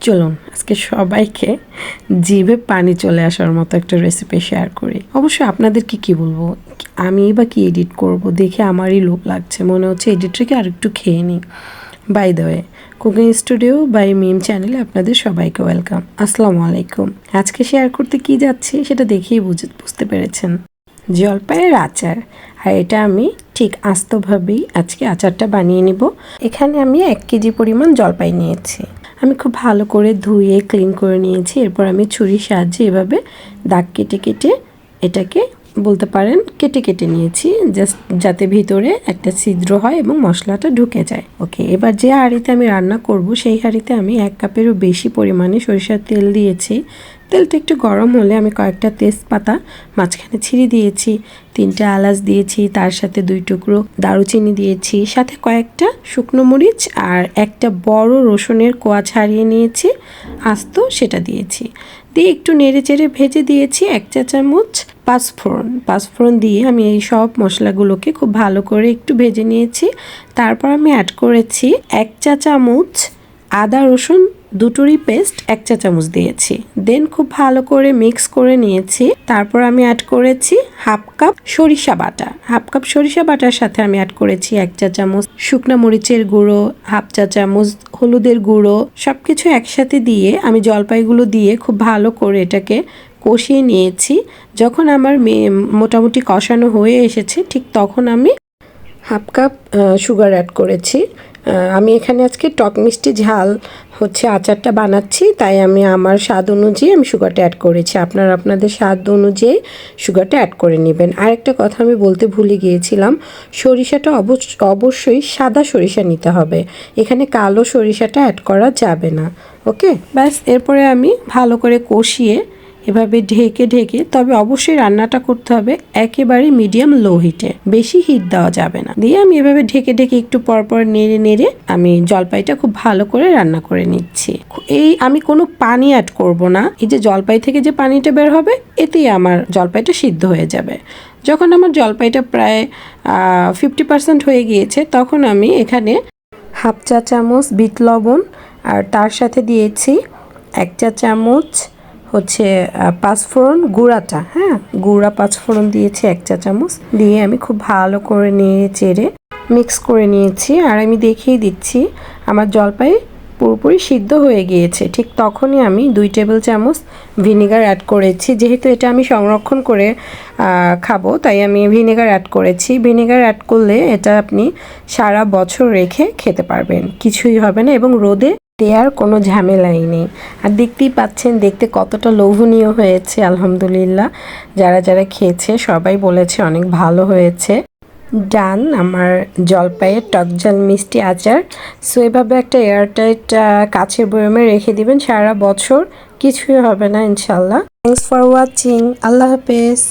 চলুন আজকে সবাইকে জিভে পানি চলে আসার মতো একটা রেসিপি শেয়ার করি। অবশ্যই আপনাদেরকে কি বলবো, আমি বা কি এডিট করব দেখে আমারই লোভ লাগছে, মনে হচ্ছে এডিটটাকে আর একটু খেয়ে নিই। By the way, cooking studio by Mim চ্যানেলে আপনাদের সবাইকে ওয়েলকাম। আসসালামু আলাইকুম। আজকে শেয়ার করতে কি যাচ্ছি সেটা দেখেই বুঝতে পেরেছেন, জলপাইয়ের আচার। আর এটা আমি ঠিক আস্তভাবেই আজকে আচারটা বানিয়ে নিব। এখানে আমি 1 কেজি পরিমাণ জলপাই নিয়েছি। আমি খুব ভালো করে ধুয়ে ক্লিন করে নিয়েছি। এরপর আমি ছুরির সাহায্যে এভাবে দাগ কেটে কেটে এটাকে বলতে পারেন কেটে কেটে নিয়েছি, জাস্ট যাতে ভিতরে একটা ছিদ্র হয় এবং মশলাটা ঢুকে যায়। ওকে, এবার যে হাঁড়িতে আমি রান্না করব সেই হাঁড়িতে আমি 1 কাপেরও বেশি পরিমাণে সরিষার তেল দিয়েছি। তেলটা একটু গরম হলে আমি কয়েকটা তেজপাতা মাঝখানে ছিঁড়ে দিয়েছি, 3টা এলাচ দিয়েছি, তার সাথে 2 টুকরো দারুচিনি দিয়েছি, সাথে কয়েকটা শুকনো মরিচ আর একটা বড় রসুনের কোয়া ছাড়িয়ে নিয়েছি আস্ত, সেটা দিয়েছি। দিয়ে একটু নেড়ে চেড়ে ভেজে দিয়েছি 1 চা চামচ পাঁচফোড়ন দিয়ে আমি এই সব মশলাগুলোকে খুব ভালো করে একটু ভেজে নিয়েছি। তারপর আমি অ্যাড করেছি 1 চা চামচ আদা রসুন দুটোরই পেস্ট 1 চা চামচ দিয়েছি। দেন খুব ভালো করে মিক্স করে নিয়েছি। তারপর আমি অ্যাড করেছি হাফ কাপ সরিষা বাটার সাথে আমি অ্যাড করেছি 1 চা চামচ শুকনা মরিচের গুঁড়ো, হাফ চা চামচ হলুদের গুঁড়ো। সবকিছু একসাথে দিয়ে আমি জলপাইগুলো দিয়ে খুব ভালো করে এটাকে কষিয়ে নিয়েছি। যখন আমার মোটামুটি কষানো হয়ে এসেছে ঠিক তখন আমি হাফ কাপ সুগার অ্যাড করেছি। আমি এখানে আজকে টক মিষ্টি ঝাল আচারটা বানাচ্ছি, তাই আমি আমার স্বাদ অনুযায়ী আমি সুগারটা অ্যাড করেছি। আপনারা আপনাদের স্বাদ অনুযায়ী সুগারটা অ্যাড করে নেবেন। আরেকটা কথা আমি বলতে ভুলে গিয়েছিলাম, সরিষাটা অবশ্যই সাদা সরিষা নিতে হবে, এখানে কালো সরিষাটা অ্যাড করা যাবে না। ওকে, ব্যাস। এরপরে আমি ভালো করে কষিয়ে এভাবে ঢেকে তবে অবশ্যই রান্নাটা করতে হবে একেবারে মিডিয়াম লো হিটে, বেশি হিট দেওয়া যাবে না। দিয়ে আমি এভাবে ঢেকে একটু পরপর নেড়ে আমি জলপাইটা খুব ভালো করে রান্না করে নিচ্ছি। আমি কোনো পানি অ্যাড করব না, এই যে জলপাই থেকে যে পানিটা বের হবে এতেই আমার জলপাইটা সিদ্ধ হয়ে যাবে। যখন আমার জলপাইটা প্রায় 50% হয়ে গিয়েছে তখন আমি এখানে হাফ চা চামচ বিট লবণ আর তার সাথে দিয়েছি 1 চা চামচ পাঁচফোড়ন গুঁড়াটা, গুঁড়া পাঁচফোড়ন দিয়েছি 1 চা চামচ। দিয়ে আমি খুব ভালো করে নেড়ে চেড়ে মিক্স করে নিয়েছি। আর আমি দেখিয়ে দিচ্ছি আমার জলপাই পুরোপুরি সিদ্ধ হয়ে গিয়েছে। ঠিক তখনই আমি 2 টেবিল চামচ ভিনেগার অ্যাড করেছি। যেহেতু এটা আমি সংরক্ষণ করে খাবো তাই আমি ভিনেগার অ্যাড করেছি। ভিনেগার অ্যাড করলে এটা আপনি সারা বছর রেখে খেতে পারবেন, কিছুই হবে না এবং রোদে দেওয়ার কোনো ঝামেলাই নেই। আর দেখতেই পাচ্ছেন দেখতে কতটা লোভনীয় হয়েছে। আলহামদুলিল্লাহ, যারা খেয়েছে সবাই বলেছে অনেক ভালো হয়েছে। ডান আমার জলপাইয়ের টক ঝাল মিষ্টি আচার। সো এভাবে একটা এয়ারটাইট কাচের বয়ামে রেখে দিবেন, সারা বছর কিছুই হবে না ইনশাল্লাহ। Thanks for watching. আল্লাহ হাফেজ।